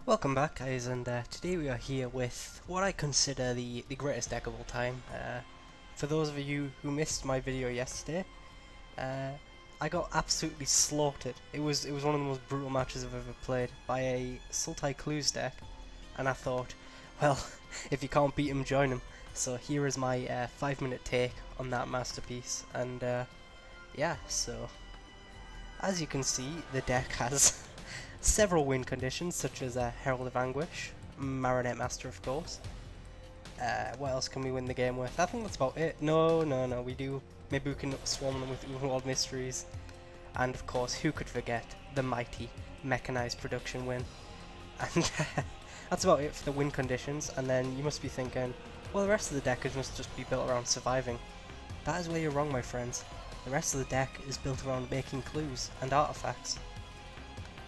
Welcome back, guys, and today we are here with what I consider the greatest deck of all time. For those of you who missed my video yesterday, I got absolutely slaughtered. It was one of the most brutal matches I've ever played by a Sultai Clues deck, and I thought, well, if you can't beat him, join him. So here is my 5-minute take on that masterpiece, and yeah, so as you can see, the deck has several win conditions, such as Herald of Anguish, Marionette Master, of course. What else can we win the game with? I think that's about it. No, we do. Maybe we can swarm them with World Mysteries. And of course, who could forget the mighty Mechanized Production win? And that's about it for the win conditions. And then you must be thinking, well, the rest of the deck must just be built around surviving. That is where you're wrong, my friends. The rest of the deck is built around making clues and artifacts.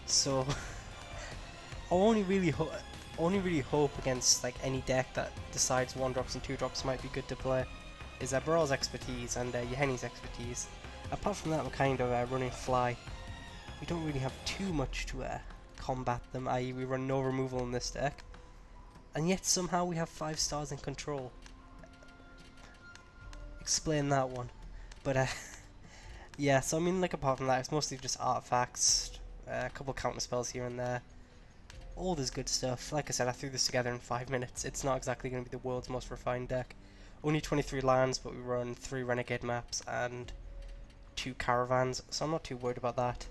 So I only really hope against like any deck that decides 1-drops and 2-drops might be good to play is Baral's expertise and Yeheni's expertise. Apart from that, we're kind of running fly. We don't really have too much to combat them, i.e. we run no removal in this deck, and yet somehow we have 5 stars in control. Explain that one. But yeah, so I mean, like, apart from that, it's mostly just artifacts, a couple counter spells here and there. All this good stuff. Like I said, I threw this together in 5 minutes. It's not exactly going to be the world's most refined deck. Only 23 lands, but we run 3 Renegade maps and 2 Caravans, so I'm not too worried about that.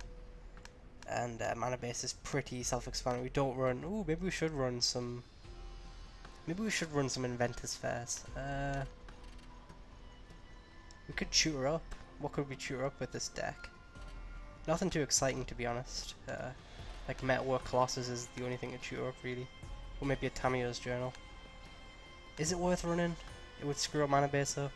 And mana base is pretty self-explanatory. We don't run... Ooh, maybe we should run some... Maybe we should run some Inventors Fairs. We could tutor up. What could we tutor up with this deck? Nothing too exciting, to be honest. Like Metalwork Colossus is the only thing to tutor up, really. Or maybe a Tamiyo's Journal. Is it worth running? It would screw up mana base up.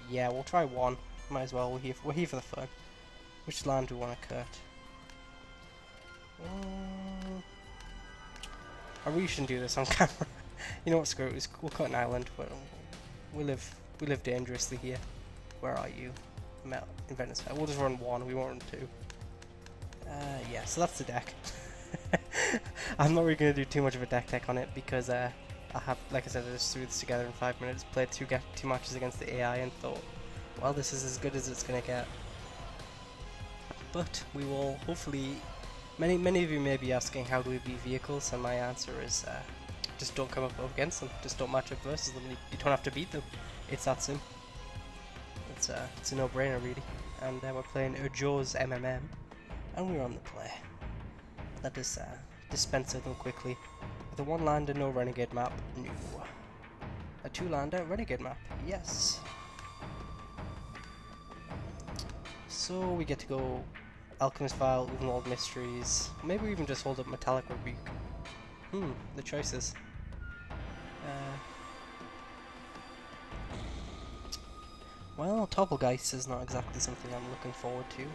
Yeah, we'll try one. Might as well. We're here for the fun. Which land do we want to cut? I really shouldn't do this on camera. You know what? Screw it. We'll cut an island. We live dangerously here. Where are you? Inventors Fair. We'll just run 1. We won't run 2. Yeah. So that's the deck. I'm not really going to do too much of a deck tech on it because I have, like I said, I just threw this together in 5 minutes, played two matches against the AI and thought, well, this is as good as it's going to get. But we will hopefully... Many of you may be asking, how do we beat vehicles? And my answer is, just don't come up against them. Just don't match up versus them. You don't have to beat them. It's that simple. It's a no-brainer, really. And we're playing Urjo's MMM, and we're on the play. Let us dispense with them quickly. With a 1-lander, no Renegade map, no. A 2-lander, Renegade map, yes. So we get to go Alchemist Vial, World Mysteries. Maybe we even just hold up Metallic Rebuke. The choices. Well, Topplegeist is not exactly something I'm looking forward to.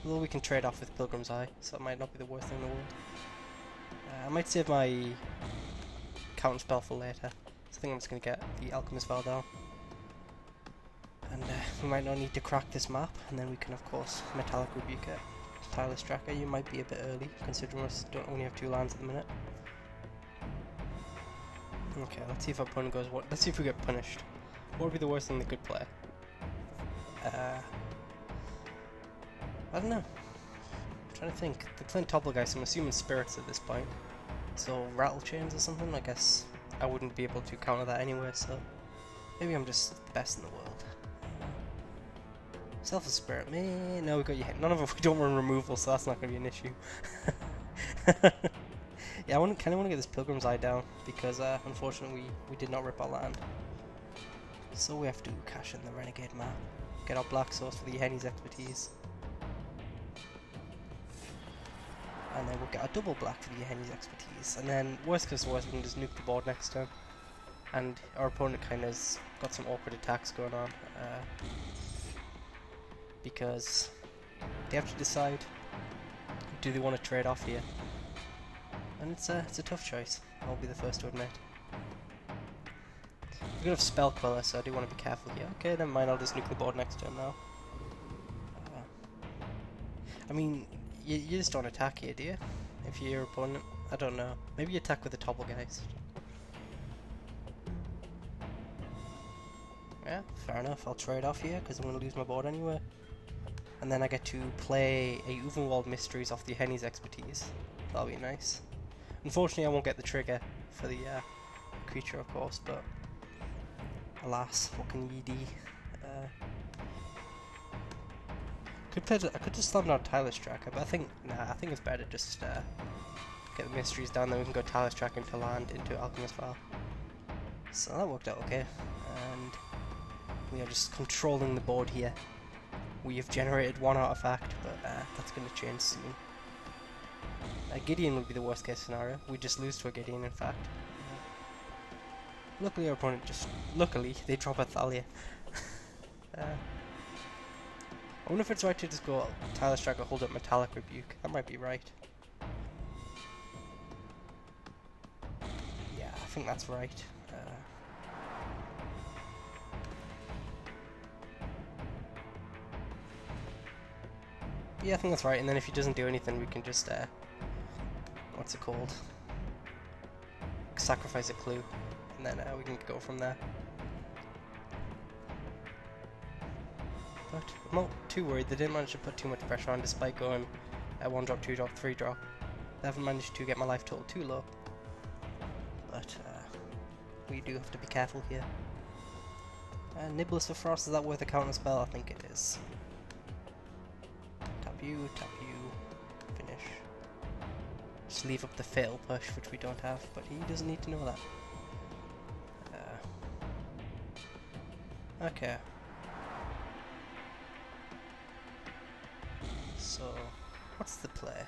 Although we can trade off with Pilgrim's Eye, so it might not be the worst thing in the world. I might save my counter spell for later. So I think I'm just going to get the Alchemist Vial down. And we might not need to crack this map, and then we can of course Metallic Rebuke it. Tireless Tracker, you might be a bit early, considering we don't only have 2 lands at the minute. Okay, let's see if our opponent goes what. Let's see if we get punished. What would be the worst thing they could play? I don't know. I'm trying to think. They're playing Topplegeist, I'm assuming Spirits at this point. So Rattle Chains or something? I guess I wouldn't be able to counter that anyway, so maybe I'm just the best in the world. Selfless Spirit, man. No, we got you hit. None of us, we don't run removal, so that's not going to be an issue. Yeah, I kind of want to get this Pilgrim's Eye down, because unfortunately we did not rip our land. So we have to cash in the Renegade map, get our Black Source for the Yeheni's expertise, and then we'll get a double black for the Yeheni's expertise, and then worst comes to worst, we can just nuke the board next turn. And our opponent kind of got some awkward attacks going on, because they have to decide, do they want to trade off here? And it's a tough choice, I'll be the first to admit. We're gonna have Spell Queller, so I do want to be careful here. Okay, never mind, I'll just nuke the board next turn now. I mean, you just don't attack here, do you? If you're your opponent, I don't know. Maybe you attack with the topple guys. Yeah, fair enough. I'll trade off here because I'm going to lose my board anyway. And then I get to play a Uvenwald Mysteries off the Henny's expertise. That'll be nice. Unfortunately, I won't get the trigger for the creature, of course, but alas, fucking ED. I could just slam down Tyler's Tracker, but I think it's better just get the Mysteries down, then we can go Tyler's Tracker into land, into Alchemist File. So that worked out okay, and we are just controlling the board here. We have generated one artifact, but that's going to change soon. Gideon would be the worst case scenario. We just lose to a Gideon, in fact. Luckily our opponent luckily, they drop a Thalia. I wonder if it's right to just go Tyler's Tracker, hold up Metallic Rebuke. That might be right. Yeah, I think that's right. Yeah, I think that's right, and then if he doesn't do anything, we can just, what's it called? Sacrifice a clue, and then we can go from there. But I'm not too worried, they didn't manage to put too much pressure on despite going 1 drop, 2 drop, 3 drop. They haven't managed to get my life total too low. But we do have to be careful here. Nibblers for Frost, is that worth a counter spell? I think it is. Tap you, finish. Just leave up the fatal push, which we don't have, but he doesn't need to know that. Okay. So, what's the play?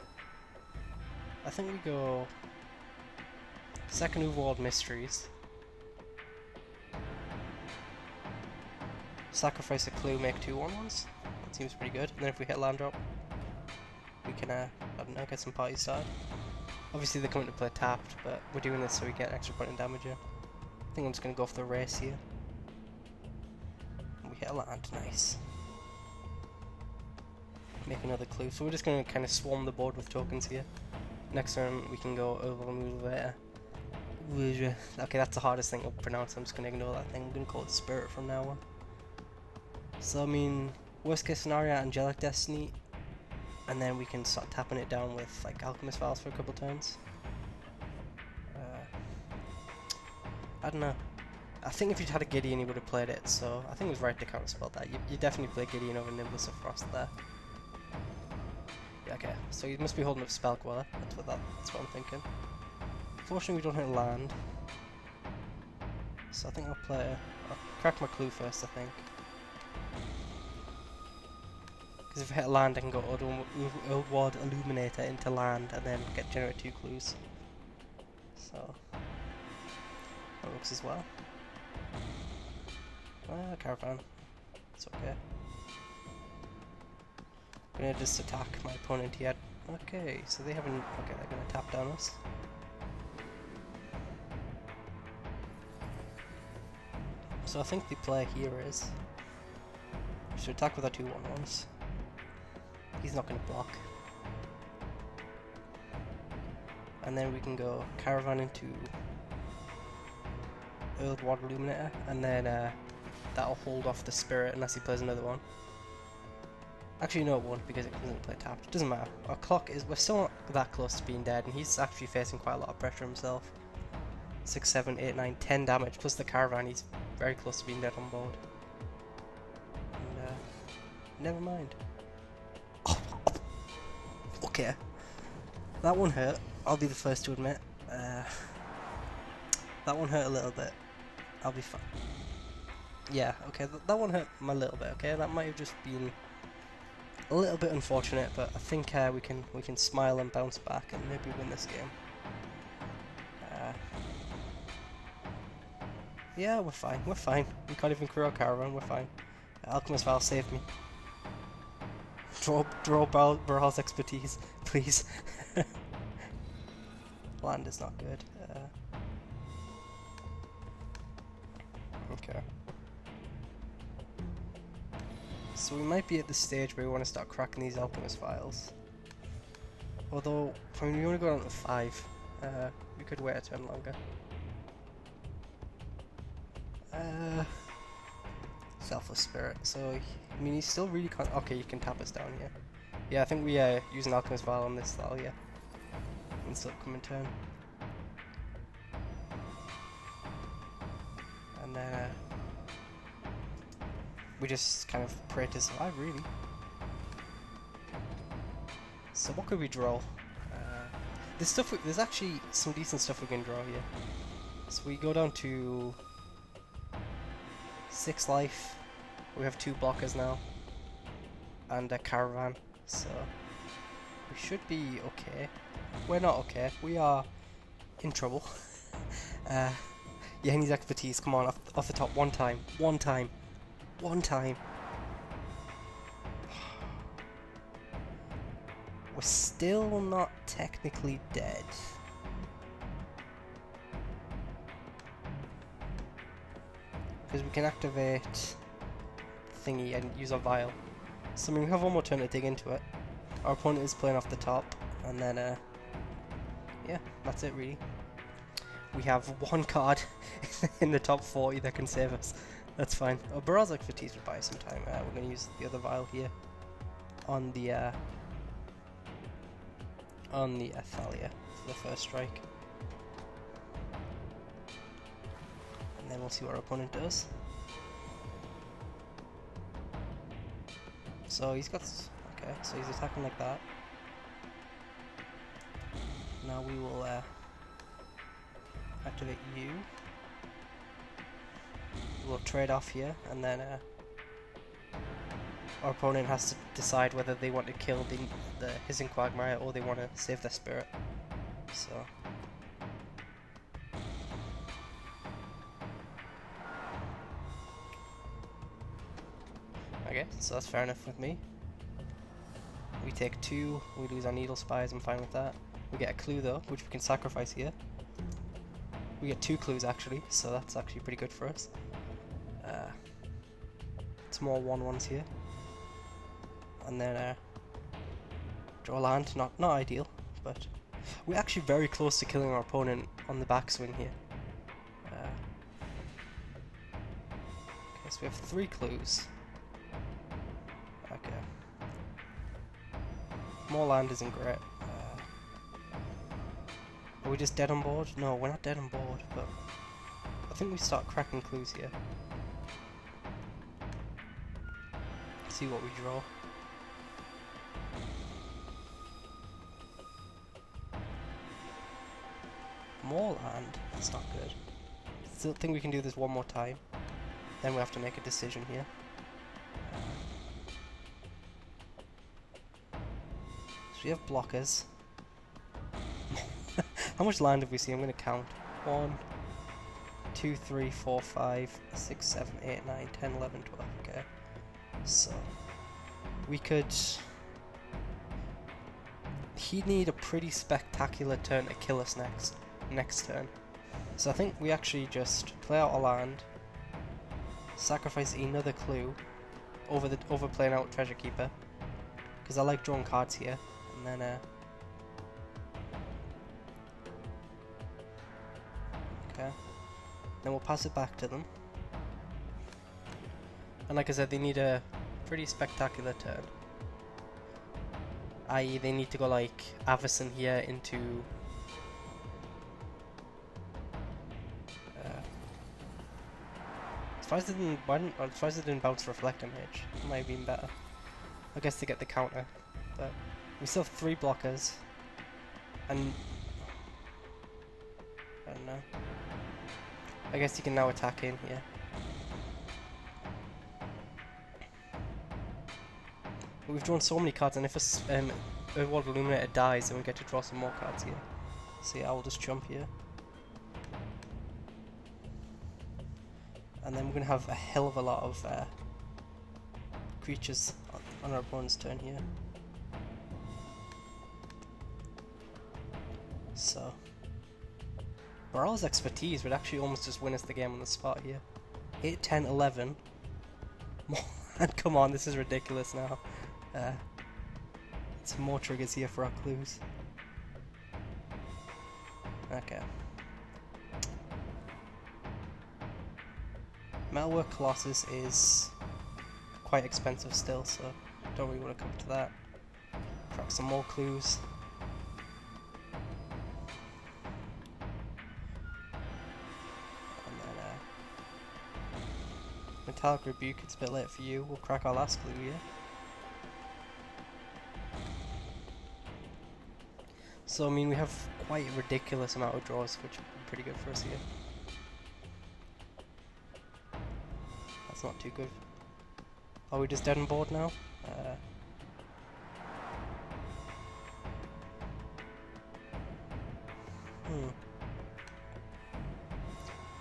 I think we go second Uvenwald Mysteries. Sacrifice a clue, make 2 1/1s. That seems pretty good. And then if we hit land drop, we can, I don't know, get some parties started. Obviously they're coming to play tapped, but we're doing this so we get extra point in damage here. I think I'm just going to go for the race here. And we hit a land, nice. Make another clue. So we're just going to kind of swarm the board with tokens here. Next turn we can go over. Okay, that's the hardest thing to pronounce. I'm just going to ignore that thing. I'm going to call it Spirit from now on. So I mean, worst case scenario, Angelic Destiny, and then we can start tapping it down with like Alchemist Files for a couple turns. I don't know. I think if you'd had a Gideon, you would have played it. So I think it was right to counterspell that. You definitely play Gideon over Nimbus of Frost there. Yeah, okay, so you must be holding up Spell Queller. That's what I'm thinking. Fortunately, we don't hit land. So I think I'll crack my clue first, I think. Because if I hit land, I can go Old Illuminator into land and then generate 2 clues. So that works as well. Caravan. It's okay. I'm gonna just attack my opponent here. Okay, so they haven't. Okay, they're gonna tap down us. So I think the play here is we should attack with our 2 1/1s. He's not going to block. And then we can go Caravan into Earth Water Illuminator, and then that'll hold off the Spirit unless he plays another one. Actually, no, it won't because it doesn't play tapped. It doesn't matter. Our clock is. We're still not that close to being dead, and he's actually facing quite a lot of pressure himself. 6, 7, 8, 9, 10 damage plus the Caravan. He's very close to being dead on board. And never mind. Okay, that one hurt. I'll be the first to admit. That one hurt a little bit. I'll be fine. Yeah, okay, that one hurt a little bit. Okay, that might have just been a little bit unfortunate, but I think we can smile and bounce back and maybe win this game. Yeah, we're fine. We're fine. We can't even crew our Caravan. We're fine. Alchemist Val saved me. Draw Baral's expertise, please. Land is not good. Okay. So we might be at the stage where we want to start cracking these alchemist files. Although, I mean, we only got on to 5. We could wait a turn longer. Selfless Spirit. So, I mean, he's still really okay, you can tap us down here. Yeah, I think we use an alchemist file on this style, yeah. And still come in turn. And then we just kind of pray to survive, really. So what could we draw? There's actually some decent stuff we can draw here. So we go down to 6 life. We have 2 blockers now. And a caravan. So we should be okay. We're not okay. We are in trouble. Yeah, he needs expertise. Come on, off the top. One time. One time. One time. We're still not technically dead. Because we can activate thingy and use our vial. So I mean, we have one more turn to dig into it. Our opponent is playing off the top, and then yeah, that's it really. We have 1 card in the top 40 that can save us. That's fine. Oh, Barrel's expertise would buy us some time. We're going to use the other vial here on the Thalia for the first strike. And then we'll see what our opponent does. So he's got... okay, so he's attacking like that. Now we will activate you. We'll trade off here, and then our opponent has to decide whether they want to kill the Hissing Quagmire or they want to save their spirit. So okay, so that's fair enough with me. We take 2, we lose our Needle Spies, I'm fine with that. We get a clue though, which we can sacrifice here. We get 2 clues actually, so that's actually pretty good for us. It's more 1/1s here. And then draw land, not ideal, but we're actually very close to killing our opponent on the backswing here. Okay, so we have 3 clues. Okay. More land isn't great. Are we just dead on board? No, we're not dead on board, but I think we start cracking clues here. See what we draw. More land? That's not good. Still think we can do this one more time. Then we have to make a decision here. So we have blockers. How much land have we seen? I'm going to count. 1, 2, 3, 4, 5, 6, 7, 8, 9, 10, 11, 12. Okay. So we could... he'd need a pretty spectacular turn to kill us next turn. So I think we actually just play out a land, sacrifice another clue over playing out Treasure Keeper, because I like drawing cards here, and then okay, then we'll pass it back to them. And like I said, they need a pretty spectacular turn. I.e. they need to go like Avacyn here into as far as they didn't bounce Reflector Mage, it might have been better. I guess to get the counter. But we still have 3 blockers. And I don't know. I guess you can now attack in here. But we've drawn so many cards, and if a Earthward Illuminator dies, then we get to draw some more cards here. So yeah, I'll just jump here. And then we're going to have a hell of a lot of creatures on our opponent's turn here. So Barrel's expertise would actually almost just win us the game on the spot here. 8, 10, 11. And come on, this is ridiculous now. Some more triggers here for our clues. Okay. Metalwork Colossus is quite expensive still, so don't really want to come to that. Crack some more clues. And then Metallic Rebuke, it's a bit late for you. We'll crack our last clue here. So I mean, we have quite a ridiculous amount of draws, which would be pretty good for us here. That's not too good. Are we just dead on board now?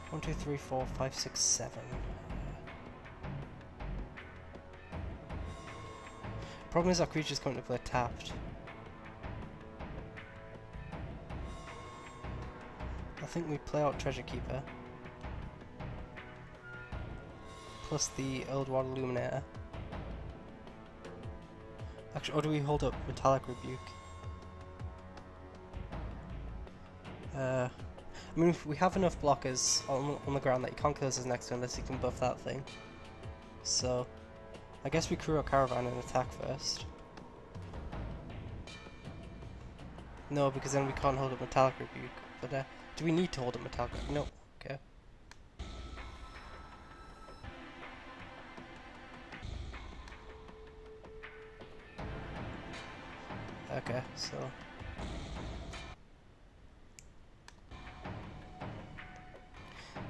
1, 2, 3, 4, 5, 6, 7. Problem is our creature's coming to play tapped. I think we play out Treasure Keeper. Plus the Old Water Illuminator. Actually, or do we hold up Metallic Rebuke? I mean, if we have enough blockers on the ground that you can't kill us next to unless you can buff that thing. So, I guess we crew our Caravan and attack first. No, because then we can't hold up Metallic Rebuke. But do we need to hold up Metallic Rebuke? No. Okay. Okay, so...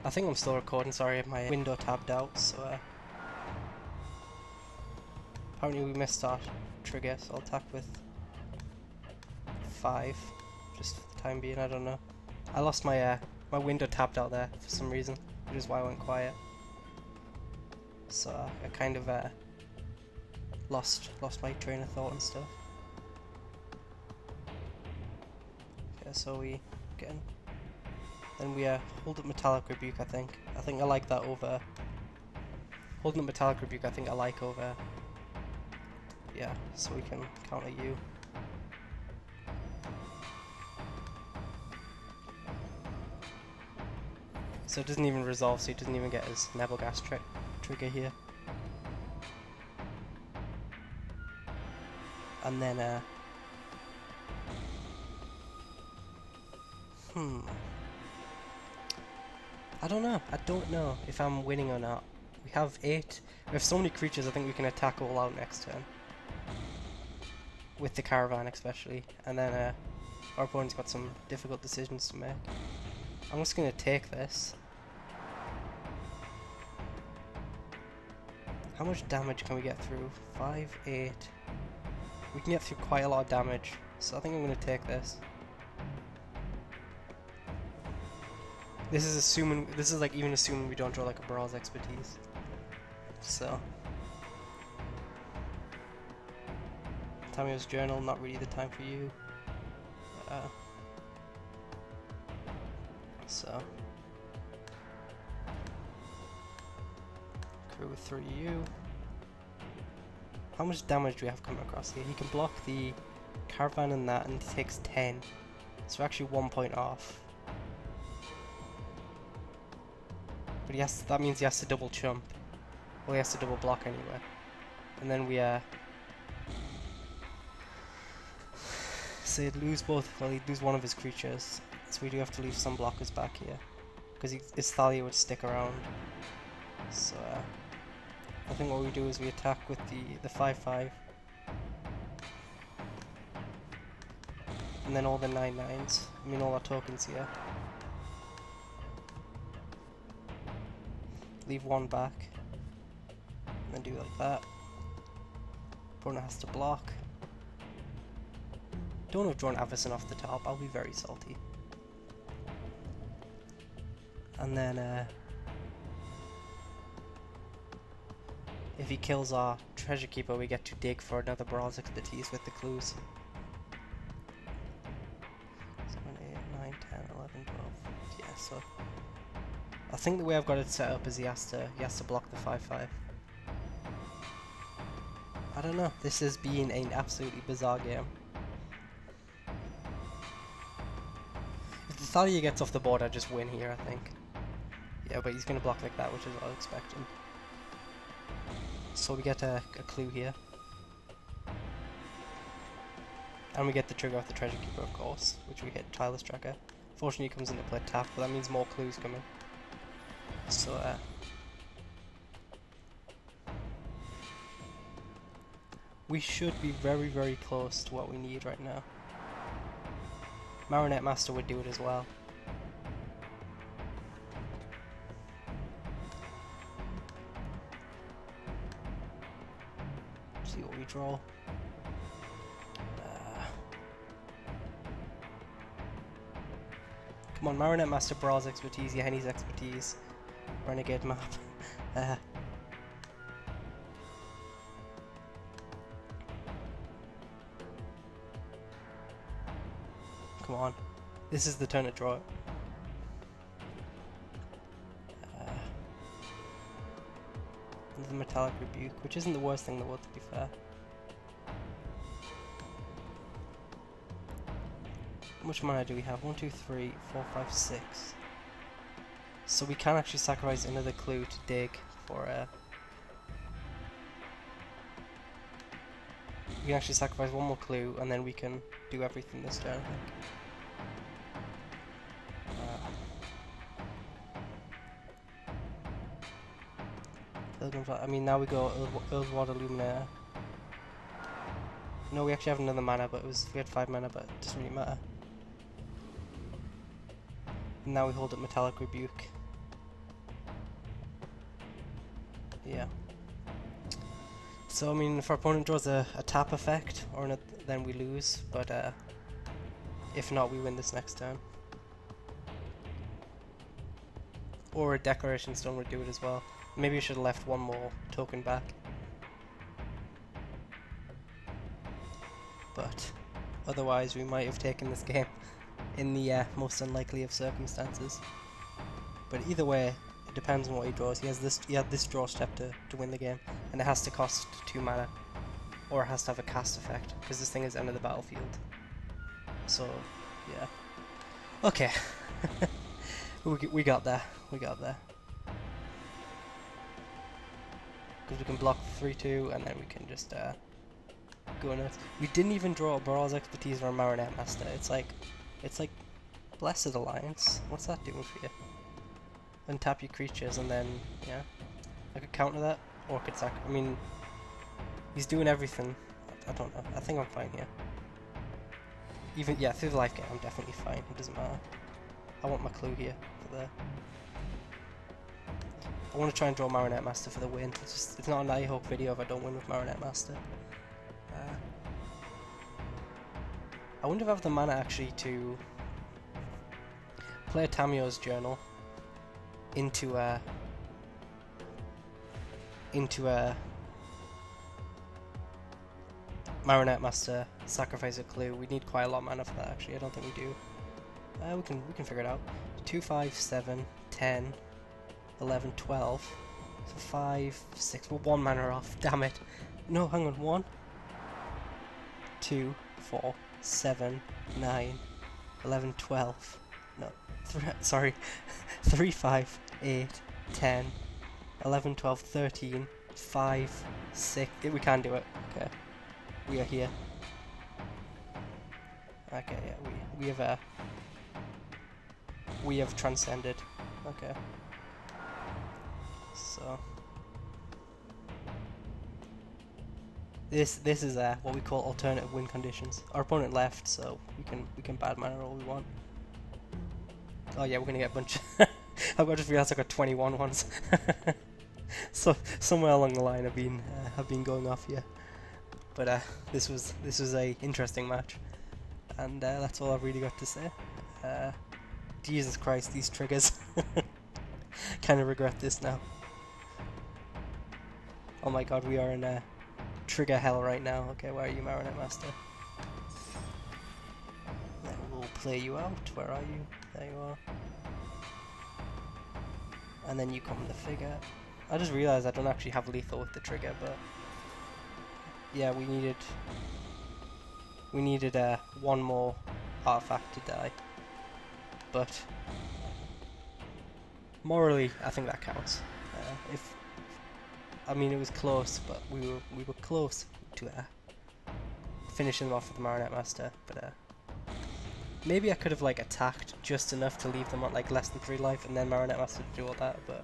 I think I'm still recording, sorry, I have my window tabbed out, so apparently we missed our trigger, so I'll attack with 5, just for the time being, I don't know. I lost my my window tabbed out there for some reason, which is why I went quiet. So I kind of lost my train of thought and stuff. Okay, so we get in. Then we hold up Metallic Rebuke, I think. I think I like that over... Holding up Metallic Rebuke I think I like over... Yeah, so we can counter you. So it doesn't even resolve, so he doesn't even get his Nebelgas trigger here. And then I don't know if I'm winning or not. We have 8. We have so many creatures, I think we can attack all out next turn. With the Caravan especially. And then our opponent's got some difficult decisions to make. I'm just going to take this. How much damage can we get through? 5, 8. We can get through quite a lot of damage. So I think I'm going to take this. This is like even assuming we don't draw like a Brawl's Expertise. So. Tamio's Journal, not really the time for you. So. Crew 3U. How much damage do we have coming across here? He can block the Caravan and that, and he takes 10. So actually 1 point off. But that means he has to double chump. Well, he has to double block anyway. And then we so he'd lose both, well he'd lose one of his creatures. So we do have to leave some blockers back here. Because his Thalia would stick around. So I think what we do is we attack with the 5/5. And then all the 9/9s. I mean all our tokens here. Leave 1 back, and then do like that. Opponent has to block. Don't have drawn Avacyn off the top, I'll be very salty. And then if he kills our Treasure Keeper, we get to dig for another Brawl's Expertise with the clues. 7, 8, 9, 10, 11, 12. Yeah, so I think the way I've got it set up is he has to block the 5/5. I don't know. This has been an absolutely bizarre game. If the Thalia gets off the board, I just win here, I think. Yeah, but he's going to block like that, which is what I was expecting. So we get a clue here. And we get the trigger off the Treasure Keeper, of course, which we hit Tireless Tracker. Fortunately, he comes into play tap, but that means more clues come in. So, we should be very, very close to what we need right now. Marionette Master would do it as well. See what we draw. Come on, Marionette Master, Brawl's expertise, Yahenni's expertise, Renegade map. Come on, this is the turn to draw it. The Metallic Rebuke, which isn't the worst thing in the world, to be fair. How much mana do we have? 1, 2, 3, 4, 5, 6. So we can actually sacrifice another clue to dig for we can actually sacrifice one more clue and then we can do everything this turn, I think. I mean, now we go Earthward Illuminator. No, we actually have another mana, but we had 5 mana, but it doesn't really matter. And now we hold up Metallic Rebuke. Yeah. So I mean, if our opponent draws a tap effect, or then we lose. But if not, we win this next turn. Or a Declaration Stone would do it as well. Maybe we should have left one more token back. But otherwise, we might have taken this game in the most unlikely of circumstances. But either way, it depends on what he draws. He had this draw step to win the game, and it has to cost 2 mana, or it has to have a cast effect, because this thing is end of the battlefield. So, yeah. Okay. we got there. We got there. Because we can block 3/2, and then we can just go nuts. We didn't even draw a Brawl's Expertise or a Marionette Master. It's like Blessed Alliance. What's that doing for you? Untap your creatures and then, yeah. I could counter that, or I could sack. I mean, he's doing everything. I don't know. I think I'm fine here. Even, yeah, through the life game, I'm definitely fine. It doesn't matter. I want my clue here for the. I want to try and draw Marionette Master for the win. It's not an I-Hope video if I don't win with Marionette Master. I wonder if I have the mana actually to play Tamio's Journal into a Marionette Master, sacrifice a clue. We need quite a lot of mana for that actually. I don't think we do. We can figure it out. 2, 5, 7, 10, 11, 12. So 5, 6. We're 1 mana off. Damn it. No, hang on. 1, 2, 4, 7, 9, 11, 12. No, sorry. 3, 5, 8, 10, 11, 12, 13, 5, 6. We can do it. Okay. We are here. Okay, yeah, we have transcended. Okay. So this is what we call alternative win conditions. Our opponent left, so we can bad mana all we want. Oh yeah, we're gonna get a bunch. I've just realised I got 21 ones. So somewhere along the line I've been going off here. But this was a interesting match, and that's all I've really got to say. Jesus Christ, these triggers. Kind of regret this now. Oh my god, we are in trigger hell right now. Okay, where are you, Marionette Master? Then we'll play you out. Where are you? There you are. And then you come in the figure. I just realised I don't actually have lethal with the trigger, but yeah, we needed one more artifact to die, but morally, I think that counts. If I mean, it was close, but we were close to finishing them off with the Marionette Master, but maybe I could have like attacked just enough to leave them on like less than 3 life, and then Marionette Master to do all that. But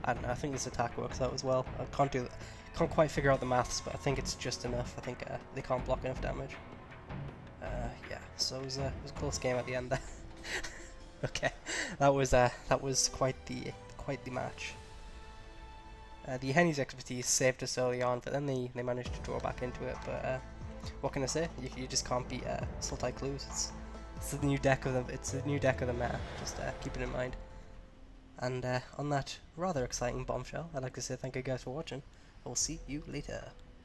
I don't know. I think this attack works out as well. I can't quite figure out the maths, but I think it's just enough. I think they can't block enough damage. Yeah. So it was a close game at the end there. Okay, that was quite the match. The Henny's expertise saved us early on, but then they managed to draw back into it. But what can I say? You just can't beat Sultai clues. It's the new deck of them. It's the new deck of the meta. Just keep it in mind. And on that rather exciting bombshell, I'd like to say thank you guys for watching. I will see you later.